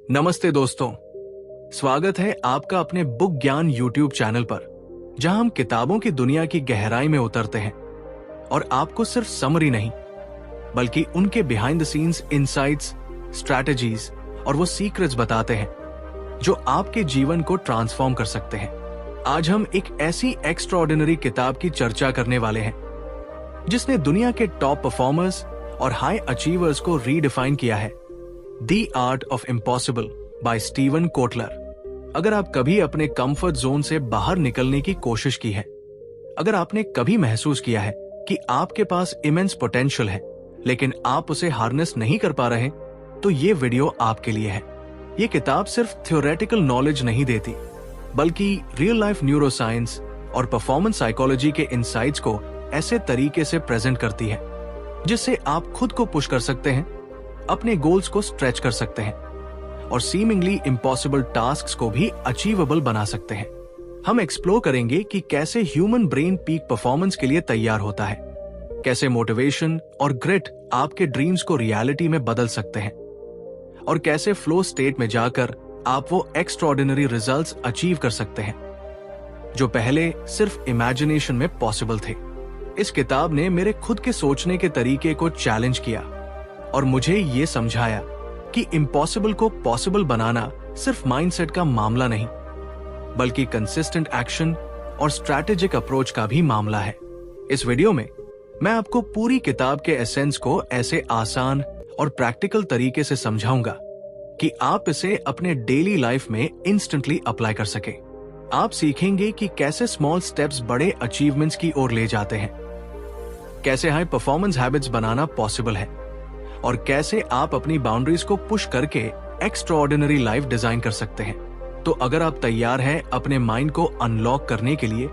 नमस्ते दोस्तों, स्वागत है आपका अपने बुक ज्ञान यूट्यूब चैनल पर, जहां हम किताबों की दुनिया की गहराई में उतरते हैं और आपको सिर्फ समरी नहीं बल्कि उनके behind the scenes insights, strategies और वो सीक्रेट्स बताते हैं जो आपके जीवन को ट्रांसफॉर्म कर सकते हैं। आज हम एक ऐसी एक्स्ट्राऑर्डिनरी किताब की चर्चा करने वाले हैं जिसने दुनिया के टॉप परफॉर्मर्स और हाई अचीवर्स को रीडिफाइन किया है, the art of impossible by Steven Kotler. अगर आप कभी अपने कंफर्ट जोन से बाहर निकलने की कोशिश की है, अगर आपने कभी महसूस किया है कि आपके पास इमेंस पोटेंशियल है लेकिन आप उसे हार्नेस नहीं कर पा रहे, तो ये वीडियो आपके लिए है। ये किताब सिर्फ थ्योरेटिकल नॉलेज नहीं देती, बल्कि रियल लाइफ न्यूरोसाइंस और परफॉर्मेंस साइकोलॉजी के इनसाइट्स को ऐसे तरीके से प्रेजेंट करती है जिससे आप खुद को पुश कर सकते हैं, अपने गोल्स को स्ट्रेच कर सकते हैं और सीमिंगली इम्पॉसिबल टास्क्स को भी अचीवेबल बना सकते हैं। हम एक्सप्लोर करेंगे कि कैसे ह्यूमन ब्रेन पीक परफॉर्मेंस के लिए तैयार होता है, कैसे मोटिवेशन और ग्रिट आपके ड्रीम्स को रियलिटी में बदल सकते हैं और कैसे फ्लो स्टेट में जाकर आप वो एक्स्ट्राऑर्डिनरी रिजल्ट्स अचीव कर सकते हैं जो पहले सिर्फ इमेजिनेशन में पॉसिबल थे। इस किताब ने मेरे खुद के सोचने के तरीके को चैलेंज किया और मुझे ये समझाया कि इम्पॉसिबल को पॉसिबल बनाना सिर्फ माइंडसेट का मामला नहीं, बल्कि कंसिस्टेंट एक्शन और स्ट्रैटेजिक अप्रोच का भी मामला है। इस वीडियो में मैं आपको पूरी किताब के एसेंस को ऐसे आसान और प्रैक्टिकल तरीके से समझाऊंगा कि आप इसे अपने डेली लाइफ में इंस्टेंटली अप्लाई कर सके। आप सीखेंगे कि कैसे स्मॉल स्टेप्स बड़े अचीवमेंट्स की ओर ले जाते हैं, कैसे हाई परफॉर्मेंस हैबिट्स बनाना पॉसिबल है और कैसे आप अपनी बाउंड्रीज को पुश करके एक्स्ट्राऑर्डिनरी लाइफ डिजाइन कर सकते हैं। तो अगर आप तैयार हैं अपने माइंड को अनलॉक करने के लिए,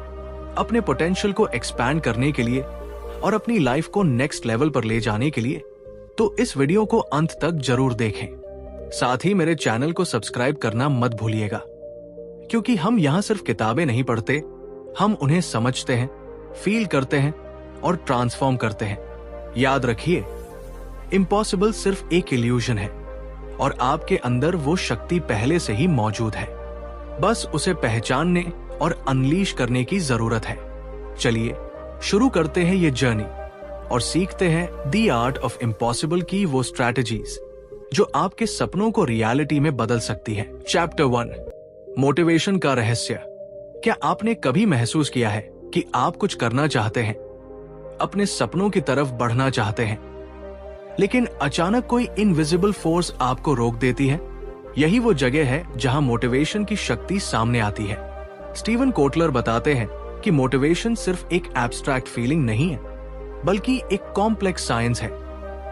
अपने पोटेंशियल को एक्सपैंड करने के लिए और अपनी लाइफ को नेक्स्ट लेवल पर ले जाने के लिए, तो इस वीडियो को अंत तक जरूर देखें। साथ ही मेरे चैनल को सब्सक्राइब करना मत भूलिएगा, क्योंकि हम यहाँ सिर्फ किताबें नहीं पढ़ते, हम उन्हें समझते हैं, फील करते हैं और ट्रांसफॉर्म करते हैं। याद रखिए, इम्पॉसिबल सिर्फ एक इल्यूजन है और आपके अंदर वो शक्ति पहले से ही मौजूद है, बस उसे पहचानने और अनलीश करने की जरूरत है। चलिए शुरू करते हैं ये जर्नी और सीखते हैं द आर्ट ऑफ इम्पॉसिबल की वो स्ट्रैटेजीज जो आपके सपनों को रियलिटी में बदल सकती है। चैप्टर 1, मोटिवेशन का रहस्य। क्या आपने कभी महसूस किया है कि आप कुछ करना चाहते हैं, अपने सपनों की तरफ बढ़ना चाहते हैं, लेकिन अचानक कोई इनविजिबल फोर्स आपको रोक देती है? यही वो जगह है जहां मोटिवेशन की शक्ति सामने आती है। स्टीवन कोटलर बताते हैं कि मोटिवेशन सिर्फ एक एब्स्ट्रैक्ट फीलिंग नहीं है, बल्कि एक कॉम्प्लेक्स साइंस है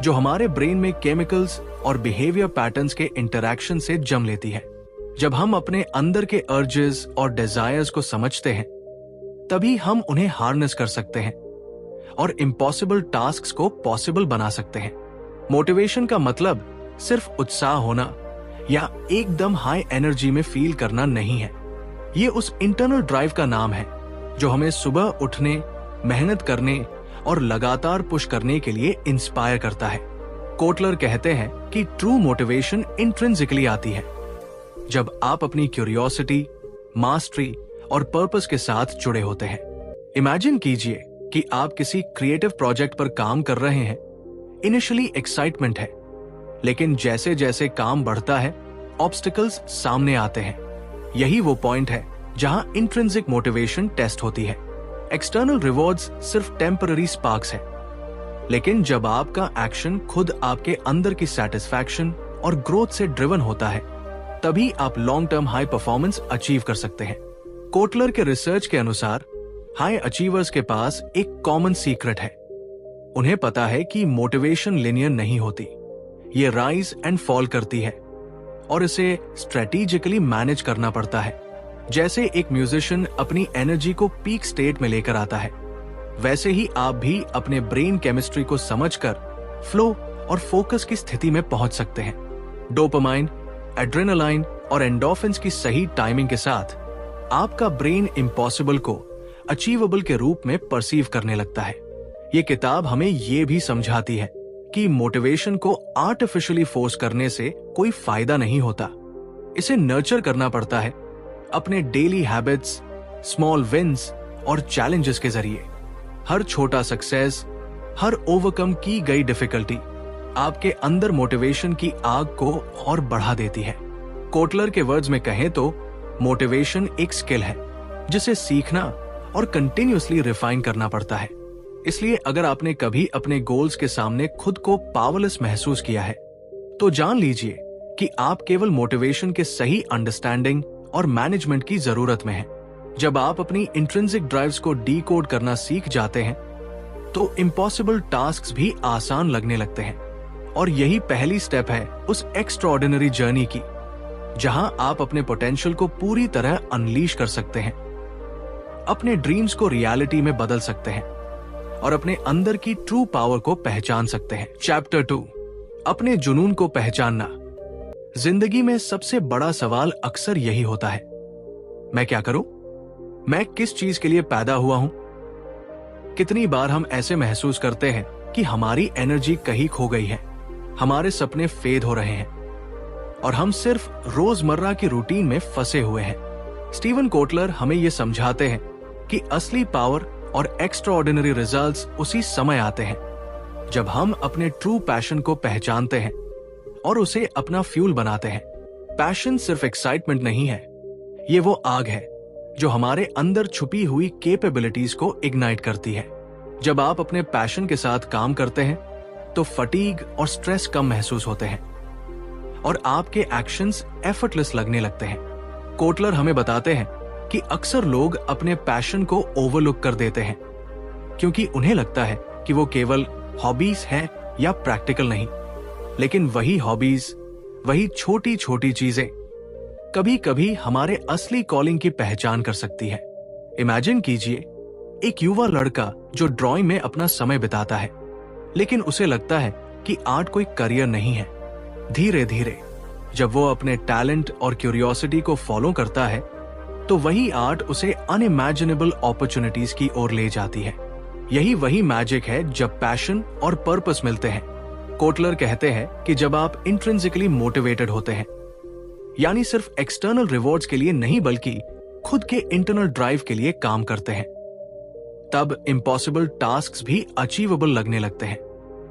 जो हमारे ब्रेन में केमिकल्स और बिहेवियर पैटर्न्स के इंटरैक्शन से जम लेती है। जब हम अपने अंदर के अर्जेस और डिजायर्स को समझते हैं, तभी हम उन्हें हार्नेस कर सकते हैं और इम्पॉसिबल टास्क्स को पॉसिबल बना सकते हैं। मोटिवेशन का मतलब सिर्फ उत्साह होना या एकदम हाई एनर्जी में फील करना नहीं है। ये उस इंटरनल ड्राइव का नाम है जो हमें सुबह उठने, मेहनत करने और लगातार पुश करने के लिए इंस्पायर करता है। कोटलर कहते हैं कि ट्रू मोटिवेशन इंट्रिंसिकली आती है जब आप अपनी क्यूरियोसिटी, मास्टरी और पर्पस के साथ जुड़े होते हैं। इमेजिन कीजिए कि आप किसी क्रिएटिव प्रोजेक्ट पर काम कर रहे हैं। इनिशियली एक्साइटमेंट है, लेकिन जैसे जैसे काम बढ़ता है, ऑब्स्टिकल्स सामने आते हैं। यही वो पॉइंट है जहां इंट्रिंसिक मोटिवेशन टेस्ट होती है। एक्सटर्नल रिवॉर्ड्स सिर्फ टेम्पररी स्पार्क्स है, लेकिन जब आपका एक्शन खुद आपके अंदर की सेटिस्फैक्शन और ग्रोथ से ड्रिवन होता है, तभी आप long term high performance achieve कर सकते हैं। कोटलर के रिसर्च के अनुसार हाई अचीवर्स के पास एक कॉमन सीक्रेट है। उन्हें पता है कि मोटिवेशन लिनियर नहीं होती, ये राइज एंड फॉल करती है और इसे स्ट्रेटेजिकली मैनेज करना पड़ता है। जैसे एक म्यूजिशियन अपनी एनर्जी को पीक स्टेट में लेकर आता है, वैसे ही आप भी अपने ब्रेन केमिस्ट्री को समझकर फ्लो और फोकस की स्थिति में पहुंच सकते हैं। डोपामाइन, एड्रेनालाइन और एंडोर्फिन्स की सही टाइमिंग के साथ आपका ब्रेन इम्पॉसिबल को अचीवेबल के रूप में परसीव करने लगता है। ये किताब हमें ये भी समझाती है कि मोटिवेशन को आर्टिफिशियली फोर्स करने से कोई फायदा नहीं होता, इसे नर्चर करना पड़ता है अपने डेली हैबिट्स, स्मॉल विंस और चैलेंजेस के जरिए। हर छोटा सक्सेस, हर ओवरकम की गई डिफिकल्टी आपके अंदर मोटिवेशन की आग को और बढ़ा देती है। कोटलर के वर्ड्स में कहें तो मोटिवेशन एक स्किल है जिसे सीखना और कंटिन्यूअसली रिफाइन करना पड़ता है। इसलिए अगर आपने कभी अपने गोल्स के सामने खुद को पावरलेस महसूस किया है तो जान लीजिए कि आप केवल मोटिवेशन के सही अंडरस्टैंडिंग और मैनेजमेंट की जरूरत में हैं। जब आप अपनी इंट्रिंसिक ड्राइव्स को डीकोड करना सीख जाते हैं तो इम्पॉसिबल टास्क्स भी आसान लगने लगते हैं, और यही पहली स्टेप है उस एक्स्ट्राऑर्डिनरी जर्नी की जहां आप अपने पोटेंशियल को पूरी तरह अनलीश कर सकते हैं, अपने ड्रीम्स को रियलिटी में बदल सकते हैं और अपने अंदर की ट्रू पावर को पहचान सकते हैं। चैप्टर 2, अपने जुनून को पहचानना। जिंदगी में सबसे बड़ा सवाल अक्सर यही होता है, मैं क्या करूं? मैं किस चीज के लिए पैदा हुआ हूं? कितनी बार हम ऐसे महसूस करते हैं कि हमारी एनर्जी कहीं खो गई है, हमारे सपने फेड हो रहे हैं और हम सिर्फ रोजमर्रा की रूटीन में फंसे हुए हैं। स्टीवन कोटलर हमें यह समझाते हैं कि असली पावर और एक्स्ट्राऑर्डिनरी रिजल्ट्स उसी समय आते हैं जब हम अपने ट्रू पैशन को पहचानते हैं और उसे अपना फ्यूल बनाते हैं। पैशन सिर्फ एक्साइटमेंट नहीं है, ये वो आग है जो हमारे अंदर छुपी हुई कैपेबिलिटीज को इग्नाइट करती है। जब आप अपने पैशन के साथ काम करते हैं तो फटीग और स्ट्रेस कम महसूस होते हैं और आपके एक्शंस एफर्टलेस लगने लगते हैं। कोटलर हमें बताते हैं कि अक्सर लोग अपने पैशन को ओवरलुक कर देते हैं क्योंकि उन्हें लगता है कि वो केवल हॉबीज हैं या प्रैक्टिकल नहीं। लेकिन वही हॉबीज, वही छोटी छोटी चीजें कभी कभी हमारे असली कॉलिंग की पहचान कर सकती है। इमेजिन कीजिए एक युवा लड़का जो ड्राइंग में अपना समय बिताता है, लेकिन उसे लगता है कि आर्ट कोई करियर नहीं है। धीरे धीरे जब वो अपने टैलेंट और क्यूरियोसिटी को फॉलो करता है तो वही आर्ट उसे अनइमेजिनेबल अपॉर्चुनिटीज की ओर ले जाती है। यही वही मैजिक है जब पैशन और पर्पस मिलते हैं। कोटलर कहते हैं कि जब आप इंट्रिंसिकली मोटिवेटेड होते हैं, यानी सिर्फ एक्सटर्नल रिवॉर्ड्स के लिए नहीं बल्कि खुद के इंटरनल ड्राइव के लिए काम करते हैं, तब इम्पॉसिबल टास्क्स भी अचीवेबल लगने लगते हैं।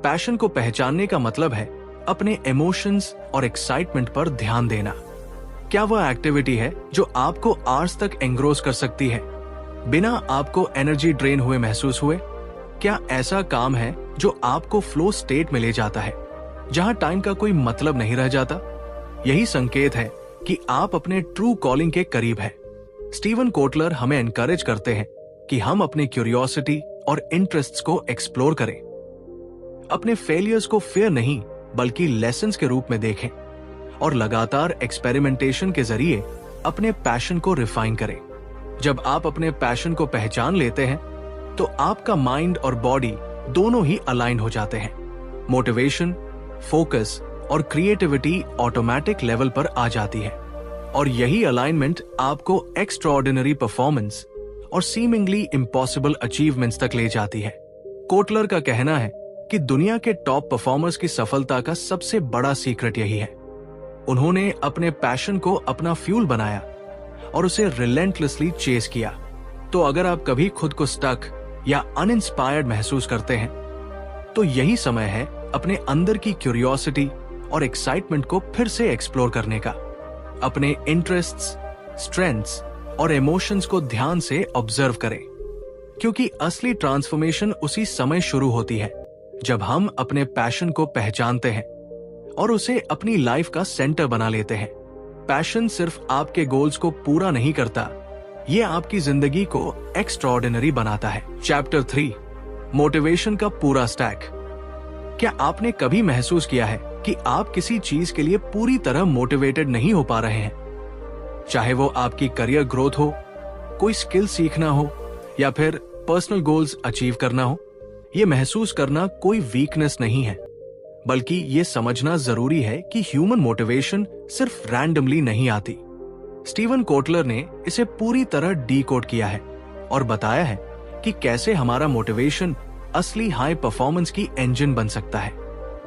पैशन को पहचानने का मतलब है अपने इमोशंस और एक्साइटमेंट पर ध्यान देना। क्या वह एक्टिविटी है जो आपको आवर्स तक एंग्रोस कर सकती है बिना आपको एनर्जी ड्रेन हुए महसूस हुए? क्या ऐसा काम है जो आपको फ्लो स्टेट में ले जाता है जहां टाइम का कोई मतलब नहीं रह जाता? यही संकेत है कि आप अपने ट्रू कॉलिंग के करीब हैं। स्टीवन कोटलर हमें एनकरेज करते हैं कि हम अपनी क्यूरियोसिटी और इंटरेस्ट्स को एक्सप्लोर करें, अपने फेलियर्स को फेयर नहीं बल्कि लेसन्स के रूप में देखें और लगातार एक्सपेरिमेंटेशन के जरिए अपने पैशन को रिफाइन करें। जब आप अपने पैशन को पहचान लेते हैं तो आपका माइंड और बॉडी दोनों ही अलाइन हो जाते हैं। मोटिवेशन, फोकस और क्रिएटिविटी ऑटोमेटिक लेवल पर आ जाती है और यही अलाइनमेंट आपको एक्स्ट्राऑर्डिनरी परफॉर्मेंस और सीमिंगली इम्पॉसिबल अचीवमेंट्स तक ले जाती है। कोटलर का कहना है कि दुनिया के टॉप परफॉर्मर्स की सफलता का सबसे बड़ा सीक्रेट यही है, उन्होंने अपने पैशन को अपना फ्यूल बनाया और उसे रिलेंटलेसली चेस किया। तो अगर आप कभी खुद को स्टक या अनइंस्पायर्ड महसूस करते हैं तो यही समय है अपने अंदर की क्यूरियोसिटी और एक्साइटमेंट को फिर से एक्सप्लोर करने का। अपने इंटरेस्ट्स, स्ट्रेंथ्स और इमोशंस को ध्यान से ऑब्जर्व करें, क्योंकि असली ट्रांसफॉर्मेशन उसी समय शुरू होती है जब हम अपने पैशन को पहचानते हैं और उसे अपनी लाइफ का सेंटर बना लेते हैं। पैशन सिर्फ आपके गोल्स को पूरा नहीं करता, ये आपकी जिंदगी को एक्स्ट्राऑर्डिनरी बनाता है। चैप्टर 3, मोटिवेशन का पूरा स्टैक। क्या आपने कभी महसूस किया है कि आप किसी चीज के लिए पूरी तरह मोटिवेटेड नहीं हो पा रहे हैं? चाहे वो आपकी करियर ग्रोथ हो, कोई स्किल सीखना हो या फिर पर्सनल गोल्स अचीव करना हो, ये महसूस करना कोई वीकनेस नहीं है, बल्कि ये समझना जरूरी है कि ह्यूमन मोटिवेशन सिर्फ रैंडमली नहीं आती। स्टीवन कोटलर ने इसे पूरी तरह डीकोड किया है और बताया है कि कैसे हमारा मोटिवेशन असली हाई परफॉर्मेंस की इंजन बन सकता है।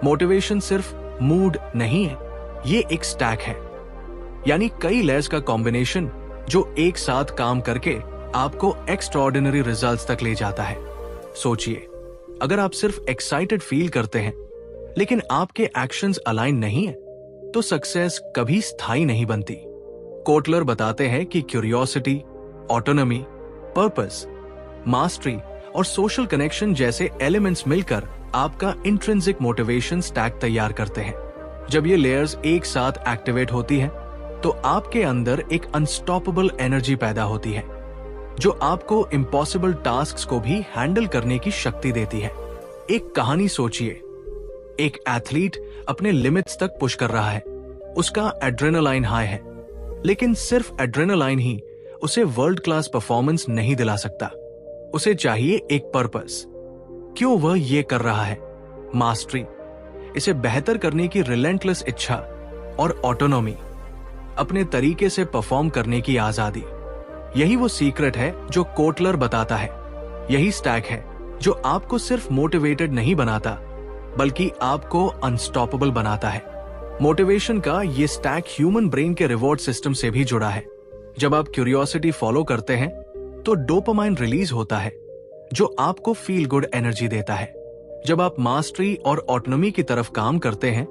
मोटिवेशन सिर्फ मूड नहीं है, ये एक स्टैक है। यानी कई लेयर्स का कॉम्बिनेशन जो एक साथ काम करके आपको एक्स्ट्राऑर्डिनरी रिजल्ट्स तक ले जाता है। सोचिए, अगर आप सिर्फ एक्साइटेड फील करते हैं लेकिन आपके एक्शंस अलाइन नहीं है, तो सक्सेस कभी स्थायी नहीं बनती। कोटलर बताते हैं कि क्यूरियोसिटी, ऑटोनॉमी, पर्पस, मास्टरी और सोशल कनेक्शन जैसे एलिमेंट्स मिलकर आपका इंट्रिंसिक मोटिवेशन स्टैक तैयार करते हैं। जब ये लेयर्स एक साथ एक्टिवेट होती हैं, तो आपके अंदर एक अनस्टॉपेबल एनर्जी पैदा होती है जो आपको इम्पॉसिबल टास्क्स को भी हैंडल करने की शक्ति देती है। एक कहानी सोचिए, एक एथलीट अपने लिमिट्स तक पुश कर रहा है, उसका एड्रेनालाइन हाई है, लेकिन सिर्फ एड्रेनालाइन ही उसे वर्ल्ड क्लास परफॉर्मेंस नहीं दिला सकता। उसे चाहिए एक पर्पस। क्यों वह ये कर रहा है? मास्टरी, इसे बेहतर करने की रिलेंटलेस इच्छा, और ऑटोनॉमी, अपने तरीके से परफॉर्म करने की आजादी। यही वो सीक्रेट है जो कोटलर बताता है। यही स्टैक है जो आपको सिर्फ मोटिवेटेड नहीं बनाता, बल्कि आपको अनस्टॉपेबल बनाता है। मोटिवेशन का ये स्टैक ह्यूमन ब्रेन के रिवॉर्ड सिस्टम से भी जुड़ा है। जब आप क्यूरियोसिटी फॉलो करते हैं तो डोपामाइन रिलीज होता है जो आपको फील गुड एनर्जी देता है। जब आप मास्टरी और ऑटोनॉमी की तरफ काम करते हैं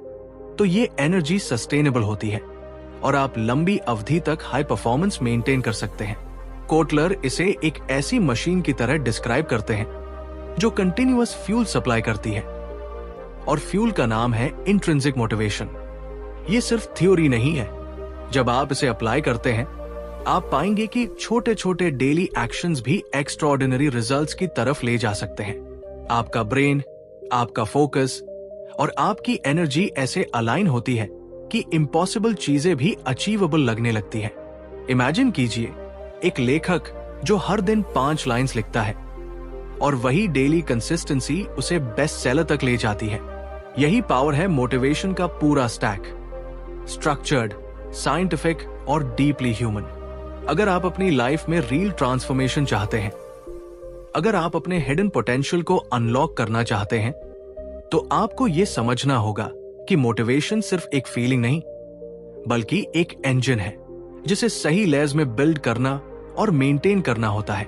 तो ये एनर्जी सस्टेनेबल होती है और आप लंबी अवधि तक हाई परफॉर्मेंस मेंटेन कर सकते हैं। कोटलर इसे एक ऐसी मशीन की तरह डिस्क्राइब करते हैं जो कंटिन्यूअस फ्यूल सप्लाई करती है, और फ्यूल का नाम है इंट्रिंसिक मोटिवेशन। ये सिर्फ थ्योरी नहीं है। जब आप इसे अप्लाई करते हैं, आप पाएंगे कि छोटे छोटे डेली एक्शंस भी एक्स्ट्राऑर्डिनरी रिजल्ट्स की तरफ ले जा सकते हैं। आपका ब्रेन, आपका फोकस और आपकी एनर्जी ऐसे अलाइन होती है कि इम्पॉसिबल चीजें भी अचीवेबल लगने लगती है। इमेजिन कीजिए, एक लेखक जो हर दिन 5 लाइन्स लिखता है और वही डेली कंसिस्टेंसी उसे बेस्ट सेलर तक ले जाती है। यही पावर है मोटिवेशन का पूरा स्टैक, स्ट्रक्चर्ड, साइंटिफिक और डीपली ह्यूमन। अगर आप अपनी लाइफ में रियल ट्रांसफॉर्मेशन चाहते हैं, अगर आप अपने हिडन पोटेंशियल को अनलॉक करना चाहते हैं, तो आपको यह समझना होगा कि मोटिवेशन सिर्फ एक फीलिंग नहीं, बल्कि एक इंजन है जिसे सही लेयर्स में बिल्ड करना और मेंटेन करना होता है।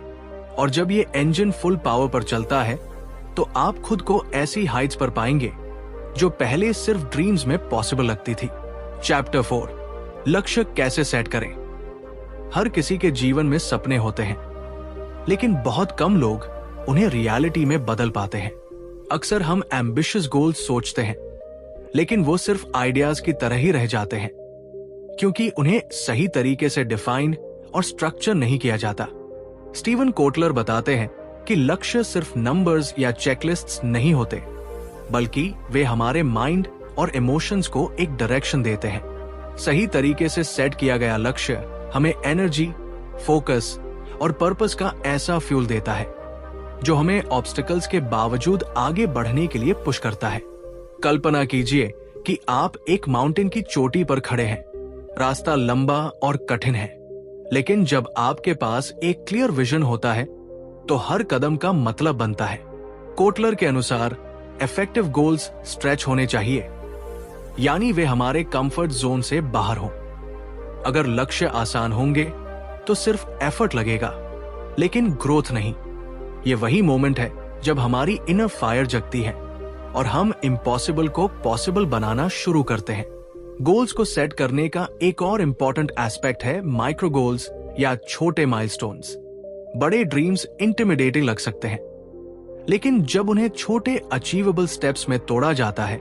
और जब ये इंजन फुल पावर पर चलता है, तो आप खुद को ऐसी हाइट्स पर पाएंगे जो पहले सिर्फ ड्रीम्स में पॉसिबल लगती थी। चैप्टर 4, लक्ष्य कैसे सेट करें। हर किसी के जीवन में सपने होते हैं, लेकिन बहुत कम लोग उन्हें रियलिटी में बदल पाते हैं। अक्सर हम एम्बिशियस गोल्स सोचते हैं, लेकिन वो सिर्फ आइडियाज की तरह ही रह जाते हैं, क्योंकि उन्हें सही तरीके से डिफाइन और स्ट्रक्चर नहीं किया जाता। स्टीवन कोटलर बताते हैं कि लक्ष्य सिर्फ नंबर्स या चेकलिस्ट्स नहीं होते, बल्कि वे हमारे माइंड और इमोशंस को एक डायरेक्शन देते हैं। सही तरीके से सेट किया गया लक्ष्य हमें एनर्जी, फोकस और पर्पस का ऐसा फ्यूल देता है जो हमें ऑब्स्टिकल्स के बावजूद आगे बढ़ने के लिए पुश करता है। कल्पना कीजिए कि आप एक माउंटेन की चोटी पर खड़े हैं। रास्ता लंबा और कठिन है, लेकिन जब आपके पास एक क्लियर विजन होता है तो हर कदम का मतलब बनता है। कोटलर के अनुसार इफेक्टिव गोल्स स्ट्रेच होने चाहिए, यानी वे हमारे कंफर्ट जोन से बाहर हों। अगर लक्ष्य आसान होंगे तो सिर्फ एफर्ट लगेगा, लेकिन ग्रोथ नहीं। ये वही मोमेंट है जब हमारी इनर फायर जगती है और हम इम्पॉसिबल को पॉसिबल बनाना शुरू करते हैं। गोल्स को सेट करने का एक और इम्पॉर्टेंट एस्पेक्ट है माइक्रो गोल्स या छोटे माइलस्टोन्स। बड़े ड्रीम्स इंटिमिडेटिंग लग सकते हैं, लेकिन जब उन्हें छोटे अचीवेबल स्टेप्स में तोड़ा जाता है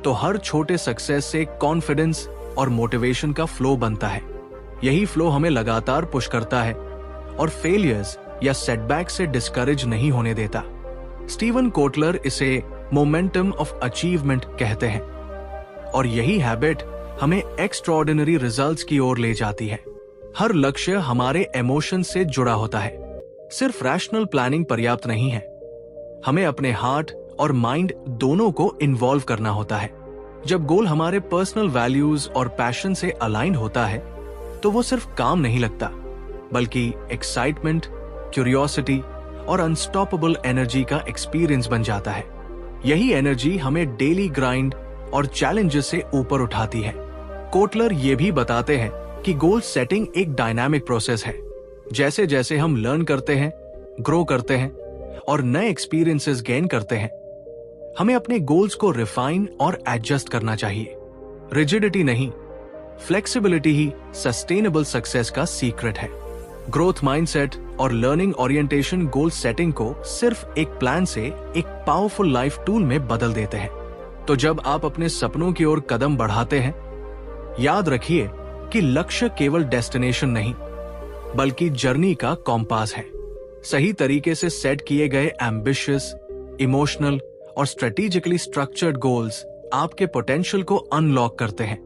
तो हर छोटे सक्सेस से कॉन्फिडेंस और मोटिवेशन का फ्लो बनता है। यही फ्लो हमें लगातार पुश करता है और फेलियर्स या सेटबैक से डिस्करेज नहीं होने देता। स्टीवन कोटलर इसे मोमेंटम ऑफ अचीवमेंट कहते हैं, और यही हैबिट हमें एक्स्ट्राऑर्डिनरी रिजल्ट्स की ओर ले जाती है। हर लक्ष्य हमारे इमोशन से जुड़ा होता है। सिर्फ रैशनल प्लानिंग पर्याप्त नहीं है, हमें अपने हार्ट और माइंड दोनों को इन्वॉल्व करना होता है। जब गोल हमारे पर्सनल वैल्यूज और पैशन से अलाइन होता है तो वो सिर्फ काम नहीं लगता, बल्कि एक्साइटमेंट, क्यूरियोसिटी और अनस्टॉपेबल एनर्जी का एक्सपीरियंस बन जाता है। यही एनर्जी हमें डेली ग्राइंड और चैलेंजेस से ऊपर उठाती है। कोटलर ये भी बताते हैं कि गोल सेटिंग एक डायनामिक प्रोसेस है। जैसे जैसे हम लर्न करते हैं, ग्रो करते हैं और नए एक्सपीरियंसेस गेन करते हैं, हमें अपने गोल्स को रिफाइन और एडजस्ट करना चाहिए। रिजिडिटी नहीं, फ्लेक्सिबिलिटी ही सस्टेनेबल सक्सेस का सीक्रेट है। ग्रोथ माइंडसेट और लर्निंग ओरिएंटेशन गोल सेटिंग को सिर्फ एक प्लान से एक पावरफुल लाइफ टूल में बदल देते हैं। तो जब आप अपने सपनों की ओर कदम बढ़ाते हैं, याद रखिए कि लक्ष्य केवल डेस्टिनेशन नहीं, बल्कि जर्नी का कॉम्पास है। सही तरीके से सेट किए गए एम्बिशियस, इमोशनल और स्ट्रेटेजिकली स्ट्रक्चर्ड गोल्स आपके पोटेंशियल को अनलॉक करते हैं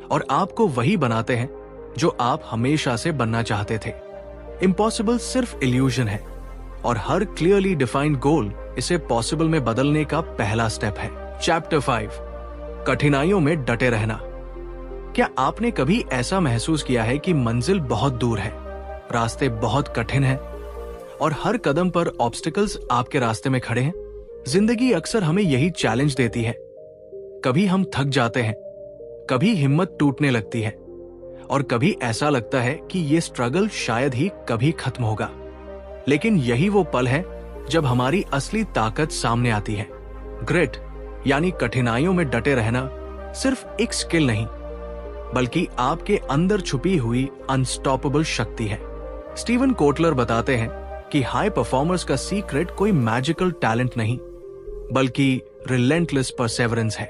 और आपको वही बनाते हैं जो आप हमेशा से बनना चाहते थे। इम्पॉसिबल सिर्फ इल्यूजन है और हर क्लियरली डिफाइंड गोल इसे पॉसिबल में बदलने का पहला स्टेप है। चैप्टर 5, कठिनाइयों में डटे रहना। क्या आपने कभी ऐसा महसूस किया है कि मंजिल बहुत दूर है, रास्ते बहुत कठिन हैं और हर कदम पर ऑब्स्टिकल्स आपके रास्ते में खड़े हैं? जिंदगी अक्सर हमें यही चैलेंज देती है। कभी हम थक जाते हैं, कभी हिम्मत टूटने लगती है और कभी ऐसा लगता है कि ये स्ट्रगल शायद ही कभी खत्म होगा। लेकिन यही वो पल है जब हमारी असली ताकत सामने आती है। ग्रिट यानी कठिनाइयों में डटे रहना सिर्फ एक स्किल नहीं, बल्कि आपके अंदर छुपी हुई अनस्टॉपेबल शक्ति है। स्टीवन कोटलर बताते हैं कि हाई परफॉर्मर्स का सीक्रेट कोई मैजिकल टैलेंट नहीं, बल्कि रिलेंटलेस परसेवरेंस है।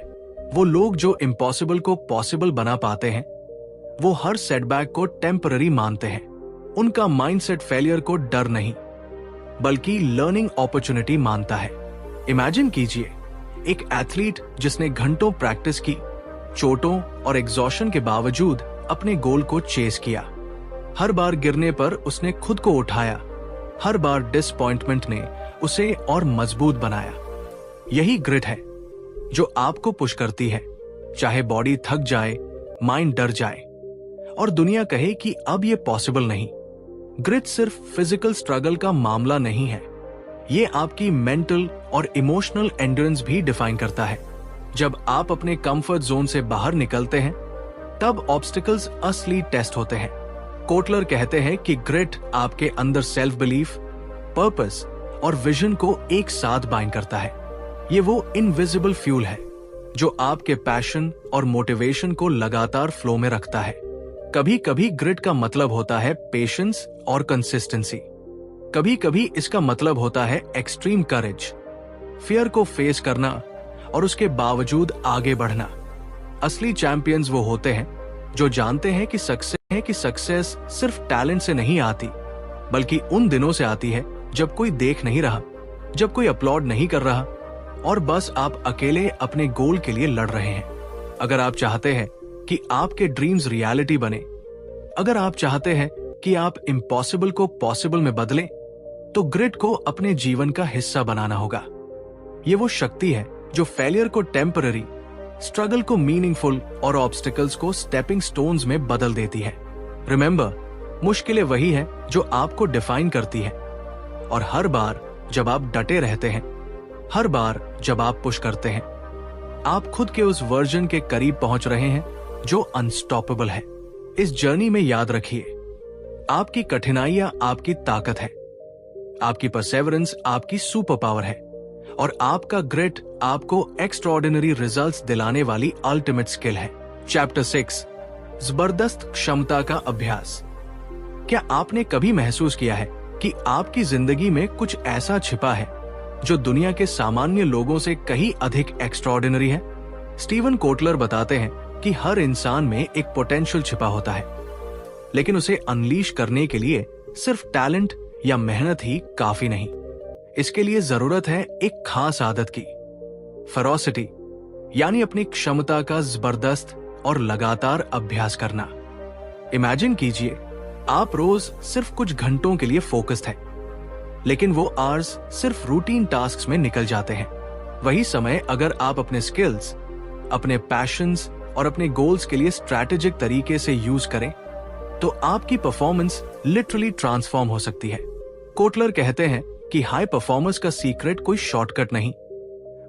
वो लोग जो इम्पॉसिबल को पॉसिबल बना पाते हैं, वो हर सेटबैक को टेम्पररी मानते हैं। उनका माइंडसेट फेलियर को डर नहीं, बल्कि लर्निंग अपॉर्चुनिटी मानता है। इमेजिन कीजिए एक एथलीट जिसने घंटों प्रैक्टिस की, चोटों और एग्जॉशन के बावजूद अपने गोल को चेस किया। हर बार गिरने पर उसने खुद को उठाया, हर बार डिसअपॉइंटमेंट ने उसे और मजबूत बनाया। यही ग्रिट है जो आपको पुश करती है, चाहे बॉडी थक जाए, माइंड डर जाए और दुनिया कहे कि अब ये पॉसिबल नहीं। ग्रिट सिर्फ फिजिकल स्ट्रगल का मामला नहीं है, ये आपकी मेंटल और इमोशनल एंड्योरेंस भी डिफाइन करता है। जब आप अपने कंफर्ट जोन से बाहर निकलते हैं, तब ऑब्स्टिकल्स असली टेस्ट होते हैं। कोटलर कहते हैं कि ग्रिट आपके अंदर सेल्फ बिलीफ, पर्पस और विजन को एक साथ बाइंड करता है। ये वो इनविजिबल फ्यूल है जो आपके पैशन और मोटिवेशन को लगातार फ्लो में रखता है। कभी कभी ग्रिट का मतलब होता है पेशेंस और कंसिस्टेंसी, कभी कभी इसका मतलब होता है एक्सट्रीम करेज, फियर को फेस करना और उसके बावजूद आगे बढ़ना। असली चैंपियंस वो होते हैं जो जानते हैं कि सक्सेस सिर्फ टैलेंट से नहीं आती, बल्कि उन दिनों से आती है जब कोई देख नहीं रहा, जब कोई अपलॉड नहीं कर रहा और बस आप अकेले अपने गोल के लिए लड़ रहे हैं। अगर आप चाहते हैं कि आपके ड्रीम्स रियलिटी बने, अगर आप चाहते हैं कि आप इम्पॉसिबल को पॉसिबल में बदलें, तो ग्रिट को अपने जीवन का हिस्सा बनाना होगा। ये वो शक्ति है जो फेलियर को टेम्पररी, स्ट्रगल को मीनिंगफुल और ऑब्स्टिकल्स को स्टेपिंग स्टोन्स में बदल देती है। रिमेंबर, मुश्किलें वही है जो आपको डिफाइन करती है और हर बार जब आप डटे रहते हैं, हर बार जब आप पुश करते हैं, आप खुद के उस वर्जन के करीब पहुंच रहे हैं जो अनस्टॉपेबल है। इस जर्नी में याद रखिए, आपकी कठिनाइयां आपकी ताकत है, आपकी परसेवरेंस आपकी सुपर पावर है और आपका ग्रिट आपको एक्स्ट्राऑर्डिनरी रिजल्ट्स दिलाने वाली अल्टीमेट स्किल है। चैप्टर 6, जबरदस्त क्षमता का अभ्यास। क्या आपने कभी महसूस किया है कि आपकी जिंदगी में कुछ ऐसा छिपा है जो दुनिया के सामान्य लोगों से कहीं अधिक एक्स्ट्राऑर्डिनरी है? स्टीवन कोटलर बताते हैं कि हर इंसान में एक पोटेंशियल छिपा होता है, लेकिन उसे अनलीश करने के लिए सिर्फ टैलेंट या मेहनत ही काफी नहीं। इसके लिए जरूरत है एक खास आदत की, फेरोसिटी, यानी अपनी क्षमता का जबरदस्त और लगातार अभ्यास करना। इमेजिन कीजिए, आप रोज सिर्फ कुछ घंटों के लिए फोकस्ड हैं, लेकिन वो आवर्स सिर्फ रूटीन टास्क्स में निकल जाते हैं। वही समय अगर आप अपने स्किल्स, अपने पैशंस और अपने गोल्स के लिए स्ट्रैटेजिक तरीके से यूज करें, तो आपकी परफॉर्मेंस लिटरली ट्रांसफॉर्म हो सकती है। कोटलर कहते हैं कि हाई परफॉर्मेंस का सीक्रेट कोई शॉर्टकट नहीं,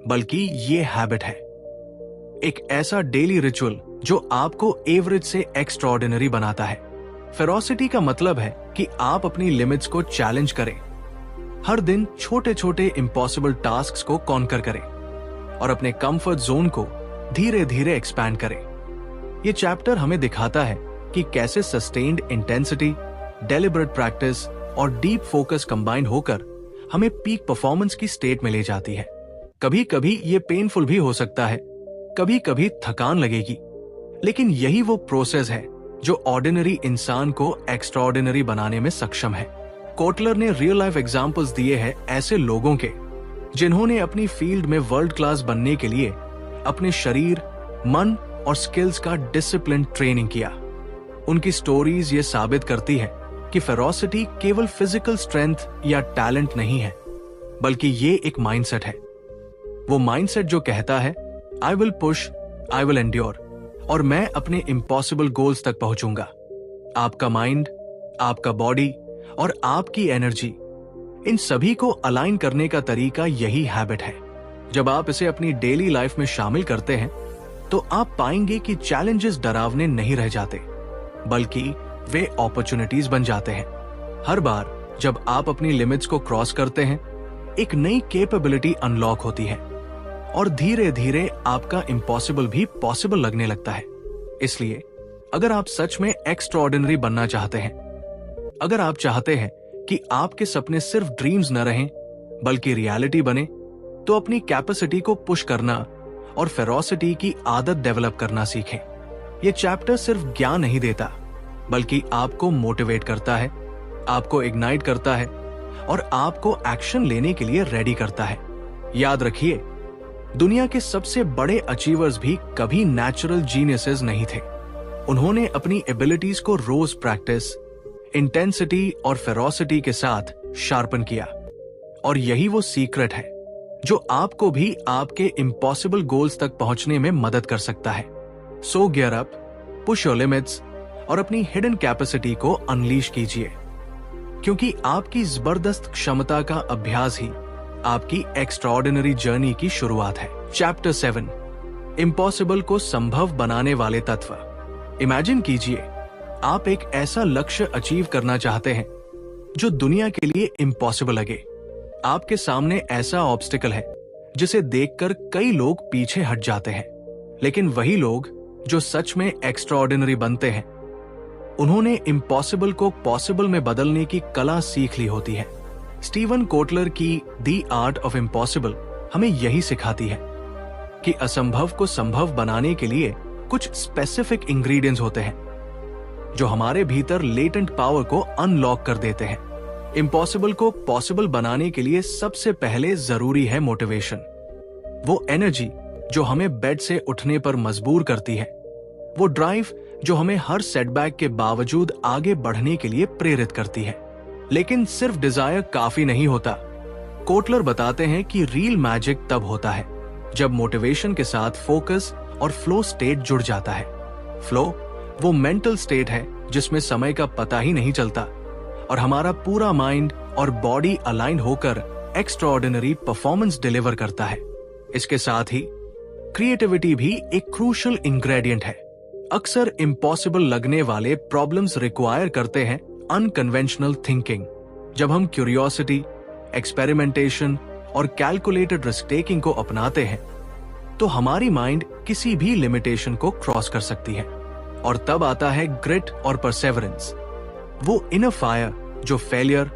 बल्कि ये हैबिट है, एक ऐसा डेली रिचुअल जो आपको एवरेज से एक्स्ट्राऑर्डिनरी बनाता है। फेरोसिटी का मतलब है कि आप अपनी लिमिट्स को चैलेंज करें, हर दिन छोटे छोटे इम्पॉसिबल टास्क्स को कॉन्कर करें और अपने कंफर्ट जोन को धीरे धीरे एक्सपैंड करें। ये चैप्टर हमें दिखाता है कि कैसे सस्टेन्ड इंटेंसिटी, डेलिबरेट प्रैक्टिस और डीप फोकस कंबाइन होकर हमें पीक परफॉर्मेंस की स्टेट में ले जाती है। कभी कभी ये पेनफुल भी हो सकता है, कभी कभी थकान लगेगी, लेकिन यही वो प्रोसेस है जो ऑर्डिनरी इंसान को एक्स्ट्राऑर्डिनरी बनाने में सक्षम है। कोटलर ने रियल लाइफ एग्जांपल्स दिए हैं ऐसे लोगों के जिन्होंने अपनी फील्ड में वर्ल्ड क्लास बनने के लिए अपने शरीर, मन और स्किल्स का डिसिप्लिन ट्रेनिंग किया। उनकी स्टोरीज ये साबित करती है कि फेरोसिटी केवल फिजिकल स्ट्रेंथ या टैलेंट नहीं है, बल्कि ये एक माइंडसेट है। वो माइंडसेट जो कहता है I will push, I will endure, और मैं अपने इम्पॉसिबल गोल्स तक पहुंचूंगा। आपका माइंड, आपका बॉडी और आपकी एनर्जी, इन सभी को अलाइन करने का तरीका यही हैबिट है। जब आप इसे अपनी डेली लाइफ में शामिल करते हैं तो आप पाएंगे कि चैलेंजेस डरावने नहीं रह जाते, बल्कि वे अपॉर्चुनिटीज बन जाते हैं। हर बार जब आप अपनी लिमिट्स को क्रॉस करते हैं, एक नई कैपेबिलिटी अनलॉक होती है और धीरे धीरे आपका इम्पॉसिबल भी पॉसिबल लगने लगता है। इसलिए अगर आप सच में एक्स्ट्राऑर्डिनरी बनना चाहते हैं, अगर आप चाहते हैं कि आपके सपने सिर्फ ड्रीम्स न रहें बल्कि रियलिटी बने, तो अपनी कैपेसिटी को पुश करना और फेरोसिटी की आदत डेवलप करना सीखें। यह चैप्टर सिर्फ ज्ञान नहीं देता, बल्कि आपको मोटिवेट करता है, आपको इग्नाइट करता है और आपको एक्शन लेने के लिए रेडी करता है। याद रखिए, दुनिया के सबसे बड़े अचीवर्स भी कभी नेचुरल जीनियसेस नहीं थे। उन्होंने अपनी एबिलिटीज को रोज प्रैक्टिस, इंटेंसिटी और फेरोसिटी के साथ शार्पन किया, और यही वो सीक्रेट है जो आपको भी आपके इम्पॉसिबल गोल्स तक पहुंचने में मदद कर सकता है। सो gear up, push your limits और अपनी हिडन कैपेसिटी को अनलीश कीजिए, क्योंकि आपकी जबरदस्त क्षमता का अभ्यास ही आपकी एक्स्ट्राऑर्डिनरी जर्नी की शुरुआत है। चैप्टर 7, इम्पॉसिबल को संभव बनाने वाले तत्व। इमेजिन कीजिए, आप एक ऐसा लक्ष्य अचीव करना चाहते हैं जो दुनिया के लिए इम्पॉसिबल लगे। आपके सामने ऐसा ऑब्स्टिकल है जिसे देखकर कई लोग पीछे हट जाते हैं, लेकिन वही लोग जो सच में एक्स्ट्राऑर्डिनरी बनते हैं, उन्होंने इम्पॉसिबल को पॉसिबल में बदलने की कला सीख ली होती है। स्टीवन कोटलर की द आर्ट ऑफ इम्पॉसिबल हमें यही सिखाती है कि असंभव को संभव बनाने के लिए कुछ स्पेसिफिक इंग्रेडिएंट्स होते हैं जो हमारे भीतर लेटेंट पावर को अनलॉक कर देते हैं। इम्पॉसिबल को पॉसिबल बनाने के लिए सबसे पहले जरूरी है मोटिवेशन, वो एनर्जी जो हमें बेड से उठने पर मजबूर करती है, वो ड्राइव जो हमें हर सेटबैक के बावजूद आगे बढ़ने के लिए प्रेरित करती है। लेकिन सिर्फ डिजायर काफी नहीं होता। कोटलर बताते हैं कि रियल मैजिक तब होता है जब मोटिवेशन के साथ फोकस और फ्लो स्टेट जुड़ जाता है। फ्लो वो मेंटल स्टेट है जिसमें समय का पता ही नहीं चलता और हमारा पूरा माइंड और बॉडी अलाइन होकर एक्स्ट्राऑर्डिनरी परफॉर्मेंस डिलीवर करता है। इसके साथ ही क्रिएटिविटी भी एक क्रूशियल इंग्रेडिएंट है। अक्सर इम्पॉसिबल लगने वाले प्रॉब्लम्स रिक्वायर करते हैं अनकन्वेंशनल थिंकिंग। जब हम क्यूरियोसिटी, एक्सपेरिमेंटेशन और कैलकुलेटेड रिस्क टेकिंग को अपनाते हैं, तो हमारी माइंड किसी भी लिमिटेशन को क्रॉस कर सकती है, और तब आता है ग्रिट और परसेवरेंस, वो इनर फायर जो फेलियर,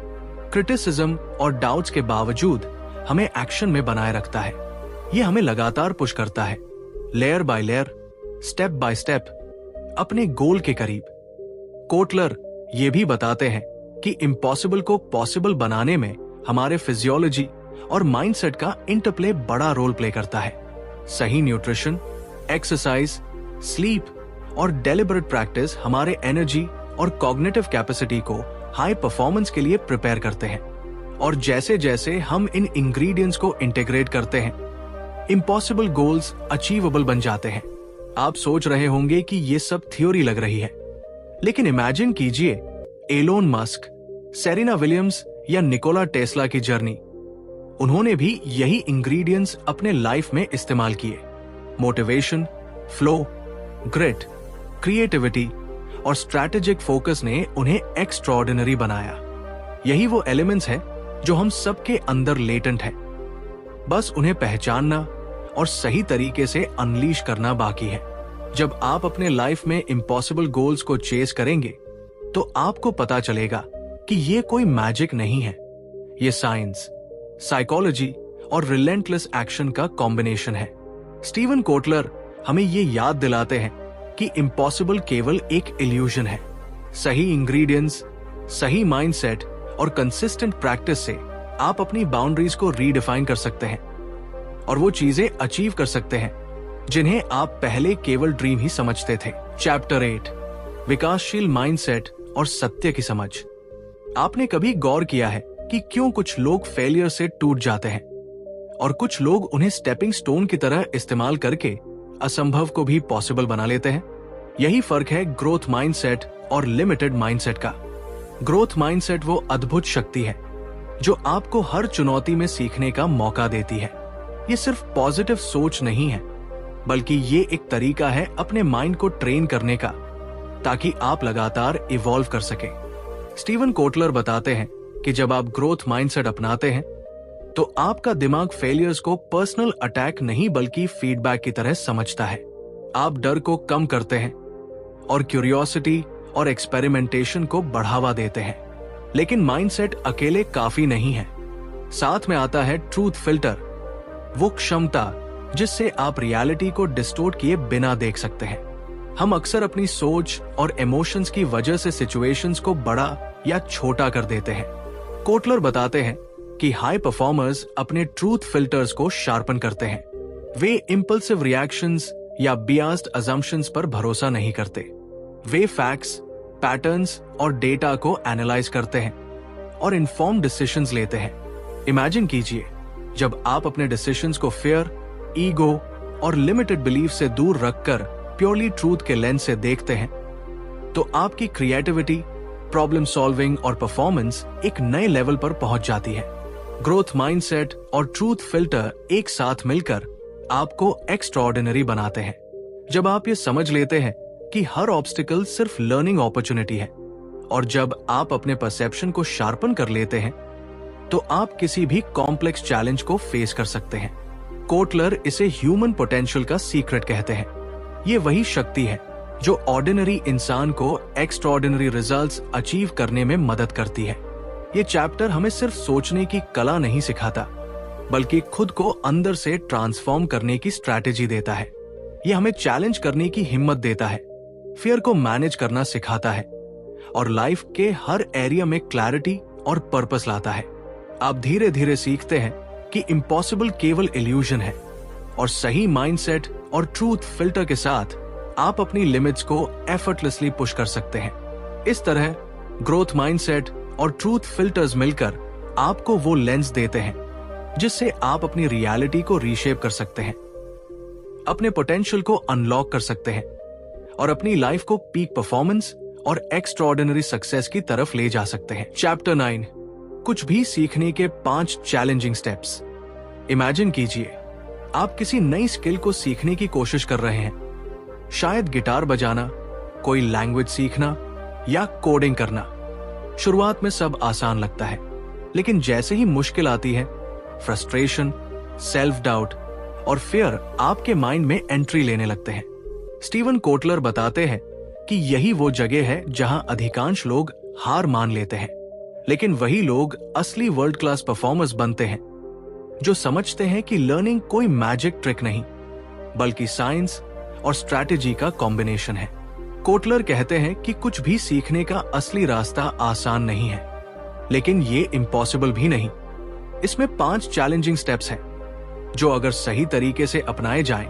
क्रिटिसिज्म और डाउट्स के बावजूद हमें एक्शन में बनाए रखता है। ये हमें लगातार पुश करता है, layer by layer, step by step, अपने गोल के करीब। कोटलर ये भी बताते हैं कि इम्पॉसिबल को पॉसिबल बनाने में हमारे फिजियोलॉजी और माइंडसेट का इंटरप्ले बड़ा रोल प्ले करता है। सही न्यूट्रिशन, एक्सरसाइज, स्लीप और डेलिबरेट प्रैक्टिस हमारे एनर्जी और कॉग्निटिव कैपेसिटी को हाई परफॉर्मेंस के लिए प्रिपेयर करते हैं, और जैसे जैसे हम इन इंग्रेडिएंट्स को इंटीग्रेट करते हैं, इम्पॉसिबल गोल्स अचीवेबल बन जाते हैं। आप सोच रहे होंगे कि ये सब थ्योरी लग रही है, लेकिन इमेजिन कीजिए एलोन मस्क, सेरेना विलियम्स या निकोला टेस्ला की जर्नी। उन्होंने भी यही इंग्रेडिएंट्स अपने लाइफ में इस्तेमाल किए। मोटिवेशन, फ्लो, ग्रिट, क्रिएटिविटी और स्ट्रैटेजिक फोकस ने उन्हें एक्स्ट्राऑर्डिनरी बनाया। यही वो एलिमेंट्स हैं जो हम सबके अंदर लेटेंट हैं, बस उन्हें पहचानना और सही तरीके से अनलीश करना बाकी है। जब आप अपने लाइफ में इम्पॉसिबल गोल्स को चेस करेंगे तो आपको पता चलेगा कि ये कोई मैजिक नहीं है, ये साइंस, साइकोलॉजी और रिलेंटलेस एक्शन का कॉम्बिनेशन है। स्टीवन कोटलर हमें ये याद दिलाते हैं कि इम्पॉसिबल केवल एक इल्यूजन है। सही इंग्रेडिएंट्स, सही माइंडसेट और कंसिस्टेंट प्रैक्टिस से आप अपनी बाउंड्रीज को रीडिफाइन कर सकते हैं और वो चीजें अचीव कर सकते हैं जिन्हें आप पहले केवल ड्रीम ही समझते थे। चैप्टर 8, विकासशील माइंडसेट और सत्य की समझ। आपने कभी गौर किया है कि क्यों कुछ लोग फेलियर से टूट जाते हैं और कुछ लोग उन्हें स्टेपिंग स्टोन की तरह इस्तेमाल करके असंभव को भी पॉसिबल बना लेते हैं? यही फर्क है ग्रोथ माइंडसेट और लिमिटेड माइंडसेट का। ग्रोथ माइंडसेट वो अद्भुत शक्ति है जो आपको हर चुनौती में सीखने का मौका देती है। ये सिर्फ पॉजिटिव सोच नहीं है, बल्कि ये एक तरीका है अपने माइंड को ट्रेन करने का ताकि आप लगातार इवॉल्व कर सके। स्टीवन कोटलर बताते हैं कि जब आप ग्रोथ माइंडसेट अपनाते हैं तो आपका दिमाग फेलियर्स को पर्सनल अटैक नहीं बल्कि फीडबैक की तरह समझता है। आप डर को कम करते हैं और क्यूरियोसिटी और एक्सपेरिमेंटेशन को बढ़ावा देते हैं। लेकिन माइंडसेट अकेले काफी नहीं है, साथ में आता है ट्रूथ फिल्टर, वो क्षमता जिससे आप रियलिटी को डिस्टोर्ट किए बिना देख सकते हैं। हम अक्सर अपनी सोच और इमोशंस की वजह से सिचुएशंस को बड़ा या छोटा कर देते हैं। कोटलर बताते हैं कि हाई परफॉर्मर्स अपने ट्रूथ फिल्टर्स को शार्पन करते हैं। वे इंपल्सिव रिएक्शंस या बियास्ड अजम्पशंस पर भरोसा नहीं करते। वे फैक्ट्स, पैटर्न्स और डेटा को एनालाइज करते हैं और इन्फॉर्म डिसीजंस लेते हैं। इमेजिन कीजिए, जब आप अपने डिसीजंस को फेयर, ईगो और लिमिटेड बिलीफ से दूर रखकर प्योरली ट्रूथ के लेंस से देखते हैं तो आपकी क्रिएटिविटी, प्रॉब्लम सॉल्विंग और परफॉर्मेंस एक नए लेवल पर पहुंच जाती है। ग्रोथ माइंडसेट और ट्रूथ फिल्टर एक साथ मिलकर आपको एक्स्ट्राऑर्डिनरी बनाते हैं। जब आप ये समझ लेते हैं कि हर ऑब्स्टिकल सिर्फ लर्निंग अपॉर्चुनिटी है और जब आप अपने परसेप्शन को शार्पन कर लेते हैं तो आप किसी भी कॉम्प्लेक्स चैलेंज को फेस कर सकते हैं। कोटलर इसे ह्यूमन पोटेंशियल का सीक्रेट कहते हैं। ये वही शक्ति है जो ऑर्डिनरी इंसान को एक्स्ट्राऑर्डिनरी रिजल्ट्स अचीव करने में मदद करती है। ये चैप्टर हमें सिर्फ सोचने की कला नहीं सिखाता, बल्कि खुद को अंदर से ट्रांसफॉर्म करने की स्ट्रैटेजी देता है। ये हमें चैलेंज करने की हिम्मत देता है, फियर को मैनेज करना सिखाता है और लाइफ के हर एरिया में क्लैरिटी और पर्पस लाता है। आप धीरे धीरे सीखते हैं कि इम्पॉसिबल केवल इल्यूजन है और सही माइंडसेट और ट्रूथ फिल्टर के साथ आप अपनी लिमिट्स को एफर्टलेसली पुश कर सकते हैं। इस तरह ग्रोथ माइंडसेट और ट्रूथ फिल्टर्स मिलकर आपको वो लेंस देते हैं जिससे आप अपनी रियलिटी को रीशेप कर सकते हैं, अपने पोटेंशियल को अनलॉक कर सकते हैं और अपनी लाइफ को पीक परफॉर्मेंस और एक्स्ट्राऑर्डिनरी सक्सेस की तरफ ले जा सकते हैं। चैप्टर 9, कुछ भी सीखने के 5 चैलेंजिंग स्टेप्स। इमेजिन कीजिए, आप किसी नई स्किल को सीखने की कोशिश कर रहे हैं, शायद गिटार बजाना, कोई लैंग्वेज सीखना या कोडिंग करना। शुरुआत में सब आसान लगता है, लेकिन जैसे ही मुश्किल आती है, फ्रस्ट्रेशन, सेल्फ डाउट और फियर आपके माइंड में एंट्री लेने लगते हैं। स्टीवन कोटलर बताते हैं कि यही वो जगह है जहां अधिकांश लोग हार मान लेते हैं, लेकिन वही लोग असली वर्ल्ड क्लास परफॉर्मर्स बनते हैं जो समझते हैं कि लर्निंग कोई मैजिक ट्रिक नहीं, बल्कि साइंस और स्ट्रैटेजी का कॉम्बिनेशन है। कोटलर कहते हैं कि कुछ भी सीखने का असली रास्ता आसान नहीं है, लेकिन ये इम्पॉसिबल भी नहीं। इसमें 5 चैलेंजिंग स्टेप्स हैं जो अगर सही तरीके से अपनाए जाएं,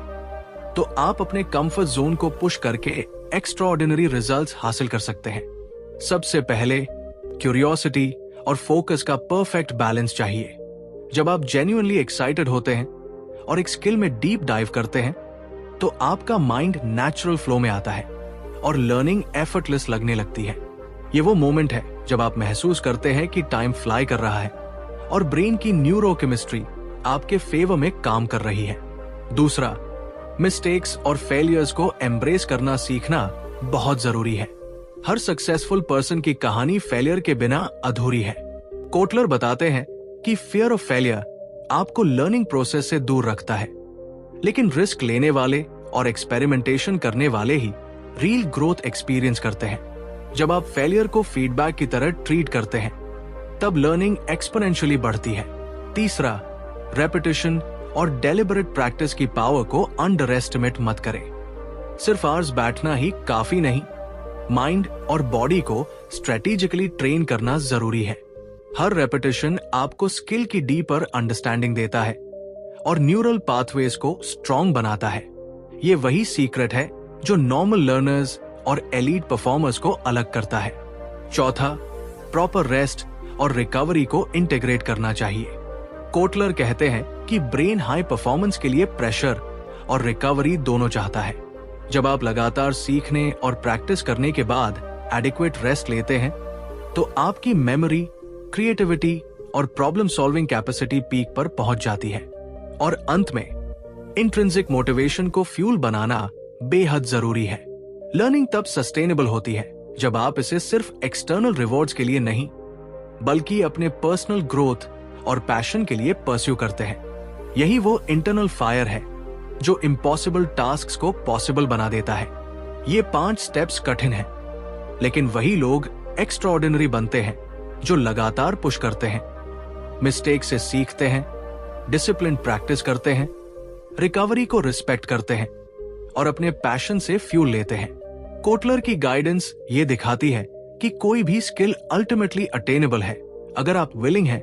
तो आप अपने कंफर्ट जोन को पुश करके एक्स्ट्राऑर्डिनरी रिजल्ट्स हासिल कर सकते हैं। सबसे पहले क्यूरियोसिटी और फोकस का परफेक्ट बैलेंस चाहिए। जब आप जेन्युइनली एक्साइटेड होते हैं और एक स्किल में डीप डाइव करते हैं, तो आपका माइंड नेचुरल फ्लो में आता है और लर्निंग एफर्टलेस लगने लगती है। ये वो मोमेंट है जब आप महसूस करते हैं कि टाइम फ्लाई कर रहा है और ब्रेन की न्यूरोकेमिस्ट्री आपके फेवर में काम कर रही है। दूसरा, मिस्टेक्स और फेलियर्स को एम्ब्रेस करना सीखना बहुत जरूरी है। हर सक्सेसफुल पर्सन की कहानी फेलियर के बिना अधूरी है। कोटलर बताते हैं कि फियर ऑफ फेलियर आपको लर्निंग प्रोसेस से दूर रखता है, लेकिन रिस्क लेने वाले और एक्सपेरिमेंटेशन करने वाले ही रियल ग्रोथ एक्सपीरियंस करते हैं। जब आप फेलियर को फीडबैक की तरह ट्रीट करते हैं, तब लर्निंग एक्सपोनेंशियली बढ़ती है। तीसरा, रेपिटेशन और डेलिबरेट प्रैक्टिस की पावर को अंडर एस्टिमेट मत करें। सिर्फ आवर्स बैठना ही काफी नहीं, माइंड और बॉडी को स्ट्रेटेजिकली ट्रेन करना जरूरी है। हर रेपिटेशन आपको स्किल की डीपर अंडरस्टैंडिंग देता है और न्यूरल पाथवेज को स्ट्रॉन्ग बनाता है। ये वही सीक्रेट है जो नॉर्मल लर्नर्स और एलीट परफॉर्मर्स को अलग करता है। चौथा, प्रॉपर रेस्ट और रिकवरी को इंटीग्रेट करना चाहिए। कोटलर कहते हैं कि ब्रेन हाई परफॉर्मेंस के लिए प्रेशर और रिकवरी दोनों चाहता है। जब आप लगातार सीखने और प्रैक्टिस करने के बाद एडिक्वेट रेस्ट लेते हैं, तो आपकी मेमोरी, क्रिएटिविटी और प्रॉब्लम सॉल्विंग कैपेसिटी पीक पर पहुंच जाती है। और अंत में इंट्रिंसिक मोटिवेशन को फ्यूल बनाना बेहद जरूरी है। लर्निंग तब सस्टेनेबल होती है जब आप इसे सिर्फ एक्सटर्नल रिवॉर्ड्स के लिए नहीं, बल्कि अपने पर्सनल ग्रोथ और पैशन के लिए परस्यू करते हैं। यही वो इंटरनल फायर है जो इम्पॉसिबल टास्क्स को पॉसिबल बना देता है। ये 5 स्टेप्स कठिन हैं, लेकिन वही लोग एक्स्ट्राऑर्डिनरी बनते हैं जो लगातार पुश करते हैं, मिस्टेक से सीखते हैं, डिसिप्लिन प्रैक्टिस करते हैं, रिकवरी को रिस्पेक्ट करते हैं और अपने पैशन से फ्यूल लेते हैं। कोटलर की गाइडेंस ये दिखाती है कि कोई भी स्किल अल्टीमेटली अटेनेबल है अगर आप विलिंग हैं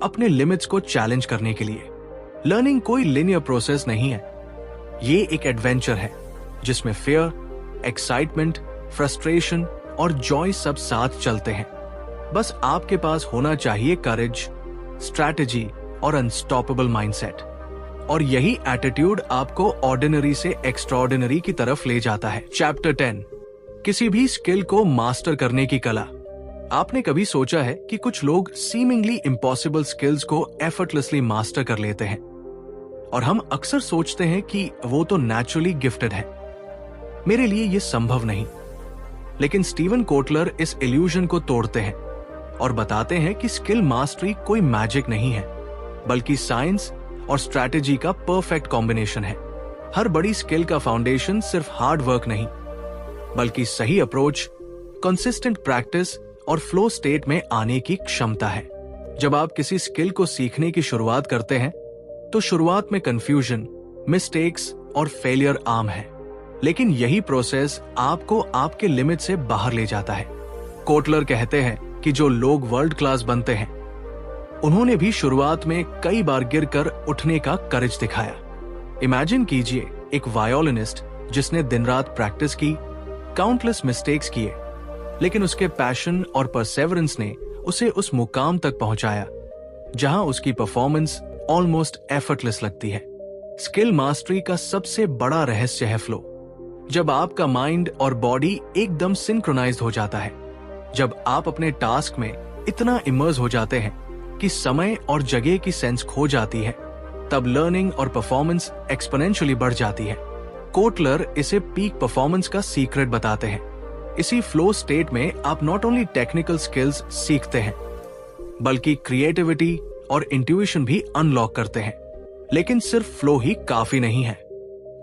अपने लिमिट्स को चैलेंज करने के लिए। लर्निंग कोई लिनियर प्रोसेस नहीं है, ये एक एडवेंचर है जिसमें फियर, एक्साइटमेंट, फ्रस्ट्रेशन और जॉय सब साथ चलते हैं। बस आपके पास होना चाहिए करेज, स्ट्रैटेजी और अनस्टॉपेबल माइंडसेट। और यही एटीट्यूड आपको ऑर्डिनरी से एक्स्ट्राऑर्डिनरी की तरफ ले जाता है। चैप्टर 10, किसी भी स्किल को मास्टर करने की कला। आपने कभी सोचा है कि कुछ लोग सीमिंगली इम्पॉसिबल स्किल्स को एफर्टलेसली मास्टर कर लेते हैं, और हम अक्सर सोचते हैं कि वो तो नेचुरली गिफ्टेड है। मेरे लिए ये संभव नहीं। लेकिन स्टीवन कोटलर इस इल्यूजन को तोड़ते हैं और बताते हैं कि स्किल मास्टरी कोई मैजिक नहीं है, बल्कि साइंस और स्ट्रैटेजी का परफेक्ट कॉम्बिनेशन है। हर बड़ी स्किल का फाउंडेशन सिर्फ हार्ड वर्क नहीं, बल्कि सही अप्रोच, कंसिस्टेंट प्रैक्टिस और फ्लो स्टेट में आने की क्षमता है। जब आप किसी स्किल को सीखने की शुरुआत करते हैं, तो शुरुआत में कंफ्यूजन, मिस्टेक्स और फेलियर आम है, लेकिन यही प्रोसेस आपको आपके लिमिट से बाहर ले जाता है। कोटलर कहते हैं कि जो लोग वर्ल्ड क्लास बनते हैं, उन्होंने भी शुरुआत में कई बार गिरकर उठने का करेज दिखाया। इमेजिन कीजिए एक वायोलिनिस्ट जिसने दिन रात प्रैक्टिस की, काउंटलेस मिस्टेक्स किए, लेकिन उसके पैशन और परसेवरेंस ने उसे उस मुकाम तक पहुंचाया जहां उसकी परफॉर्मेंस ऑलमोस्ट एफर्टलेस लगती है। स्किल मास्टरी का सबसे बड़ा रहस्य है फ्लो। जब आपका माइंड और बॉडी एकदम सिंक्रोनाइज्ड हो जाता है, जब आप अपने टास्क में इतना इमर्स हो जाते हैं कि समय और जगह की सेंस खो जाती है, तब लर्निंग और परफॉर्मेंस एक्सपोनेंशियली बढ़ जाती है। कोटलर इसे पीक परफॉर्मेंस का सीक्रेट बताते हैं। इसी फ्लो स्टेट में आप नॉट ओनली टेक्निकल स्किल्स सीखते हैं, बल्कि क्रिएटिविटी और इंट्यूशन भी अनलॉक करते हैं। लेकिन सिर्फ फ्लो ही काफी नहीं है।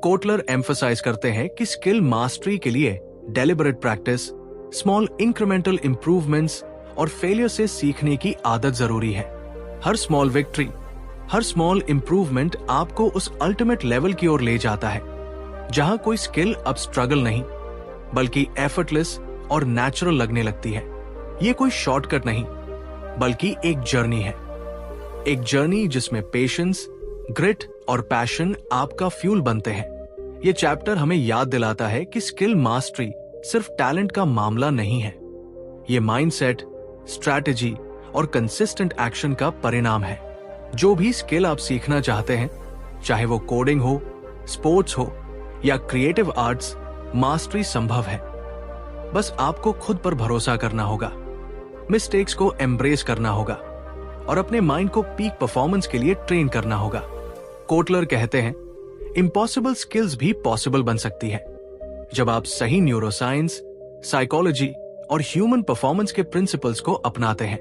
कोटलर एम्फसाइज करते हैं कि स्किल मास्टरी के लिए deliberate practice, small incremental improvements और फेलियर से सीखने की आदत जरूरी है। हर स्मॉल विक्ट्री, हर स्मॉल इंप्रूवमेंट आपको उस अल्टीमेट लेवल की ओर ले जाता है जहां कोई स्किल अब स्ट्रगल नहीं, बल्कि एफर्टलेस और नेचुरल लगने लगती है। ये कोई शॉर्टकट नहीं, बल्कि एक जर्नी है। एक जर्नी जिसमें पेशेंस, ग्रिट और पैशन आपका फ्यूल बनते हैं। ये चैप्टर हमें याद दिलाता है कि स्किल मास्टरी सिर्फ टैलेंट का मामला नहीं है। ये माइंडसेट, स्ट्रैटेजी और कंसिस्टेंट एक्शन का परिणाम है। जो भी स्किल आप सीखना चाहते हैं, चाहे वो कोडिंग हो, स्पोर्ट्स हो या क्रिएटिव आर्ट्स, मास्टरी संभव है। बस आपको खुद पर भरोसा करना होगा, मिस्टेक्स को एम्ब्रेस करना होगा और अपने माइंड को पीक परफॉर्मेंस के लिए ट्रेन करना होगा। कोटलर कहते हैं, इम्पॉसिबल स्किल्स भी पॉसिबल बन सकती है। जब आप सही न्यूरोसाइंस, साइकोलॉजी और ह्यूमन परफॉर्मेंस के प्रिंसिपल्स को अपनाते हैं,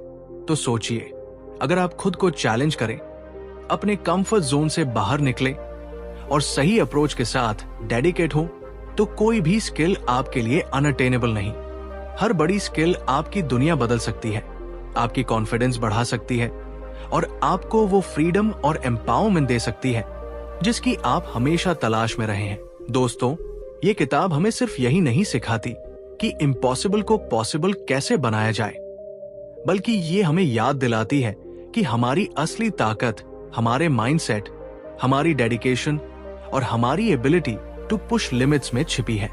तो सोचिए, अगर आप खुद को चैलेंज करें, अपने कंफर्ट जोन से बाहर निकले और सही अप्रोच के साथ डेडिकेट हो, तो कोई भी स्किल आपके लिए अनअटेनेबल नहीं। हर बड़ी स्किल आपकी दुनिया बदल सकती है, आपकी कॉन्फिडेंस बढ़ा सकती है और आपको वो फ्रीडम और एम्पावरमेंट दे सकती है जिसकी आप हमेशा तलाश में रहे हैं। दोस्तों, ये किताब हमें सिर्फ यही नहीं सिखाती कि इम्पॉसिबल को पॉसिबल कैसे बनाया जाए, बल्कि ये हमें याद दिलाती है कि हमारी असली ताकत हमारे माइंडसेट, हमारी डेडिकेशन और हमारी एबिलिटी टू पुश लिमिट्स में छिपी है।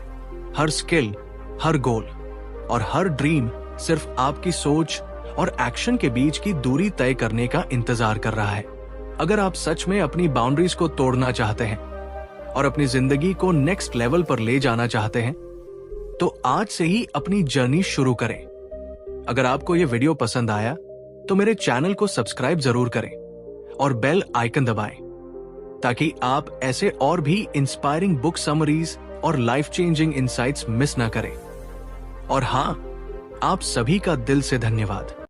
हर स्किल, हर गोल और हर ड्रीम सिर्फ आपकी सोच और एक्शन के बीच की दूरी तय करने का इंतजार कर रहा है। अगर आप सच में अपनी बाउंड्रीज को तोड़ना चाहते हैं और अपनी जिंदगी को नेक्स्ट लेवल पर ले जाना चाहते हैं, तो आज से ही अपनी जर्नी शुरू करें। अगर आपको यह वीडियो पसंद आया तो मेरे चैनल को सब्सक्राइब जरूर करें और बेल आइकन दबाएं, ताकि आप ऐसे और भी इंस्पायरिंग बुक समरीज और लाइफ चेंजिंग इनसाइट्स मिस ना करें। और हां, आप सभी का दिल से धन्यवाद।